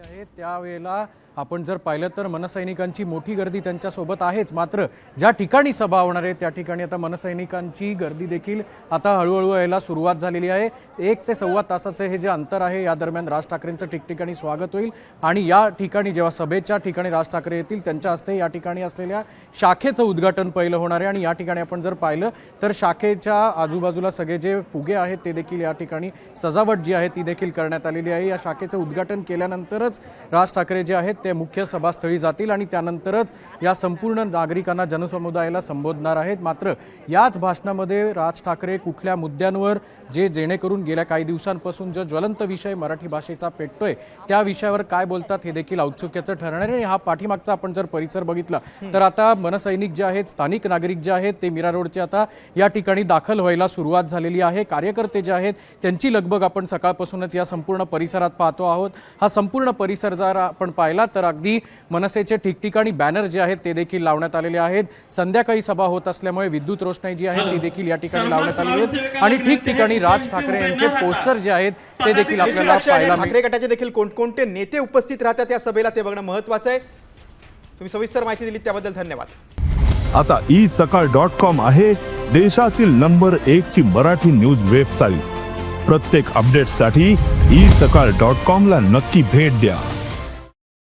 आहे त्यावेळेला आपण जर पाहिलं तर मनसैनिकांची मोठी गर्दी त्यांच्यासोबत आहेच, मात्र ज्या ठिकाणी सभा होणार आहे त्या ठिकाणी आता मनसैनिकांची गर्दी देखील आता हळूहळू यायला सुरुवात झालेली आहे। 1 ते सव्वा तासाचे हे जे अंतर आहे या दरम्यान राज ठाकरेंचं ठिकठिकाणी स्वागत होईल आणि या ठिकाणी जेव्हा सभेच्या ठिकाणी राज ठाकरे येतील त्यांच्या हस्ते या ठिकाणी असलेल्या शाखेचं उद्घाटन पहिलं होणार आहे। आणि या ठिकाणी आपण जर पाहिलं तर शाखेच्या आजूबाजूला सगळे जे फुगे आहेत ते देखील या ठिकाणी सजावट जी आहे ती देखील करण्यात आलेली आहे। या शाखेचं उद्घाटन केल्यानंतरच राज ठाकरे जे आहेत ते मुख्य सभास्थळी जातील आणि त्यानंतरच या संपूर्ण नागरिकांना जनसमुदायाला संबोधणार आहेत। मात्र याच भाषणामध्ये राज ठाकरे कुठल्या मुद्द्यांवर जे जेणेकरून गेल्या काही दिवसांपासून जो ज्वलंत विषय मराठी भाषेचा पेटतोय त्या विषयावर काय बोलतात हे देखील औत्सुक्याचं ठरणार आहे। आणि हा पाठीमागचा आपण जर परिसर बघितला तर आता मनसैनिक जे आहेत स्थानिक नागरिक जे आहेत ते मीरा रोडचे आता या ठिकाणी दाखल व्हायला सुरुवात झालेली आहे। कार्यकर्ते जे आहेत त्यांची लगबग आपण सकाळपासूनच या संपूर्ण परिसरात पाहतो आहोत। हा संपूर्ण परिसर जर आपण पाहिला तर अगदी मनसेचे ठिकठिकाणी बॅनर जे आहेत ते देखील लावण्यात आलेले आहेत। संध्याकाळी सभा होत असल्यामुळे विद्युत रोषणाई जी आहे ती देखील या ठिकाणी लावण्यात आलेली आहे आणि ठिकठिकाणी राज ठाकरे यांचे पोस्टर जे आहेत ते देखील आपल्याला पाहायला ठाकरे गटाचे देखील कोणकोणते नेते उपस्थित राहतात या सभेला ते बघणं महत्त्वाचं आहे। तुम्ही सविस्तर माहिती दिली त्याबद्दल धन्यवाद। आता isakal.com आहे देशातील नंबर 1 ची मराठी न्यूज वेबसाईट। प्रत्येक अपडेटसाठी isakal.com ला नक्की भेट द्या।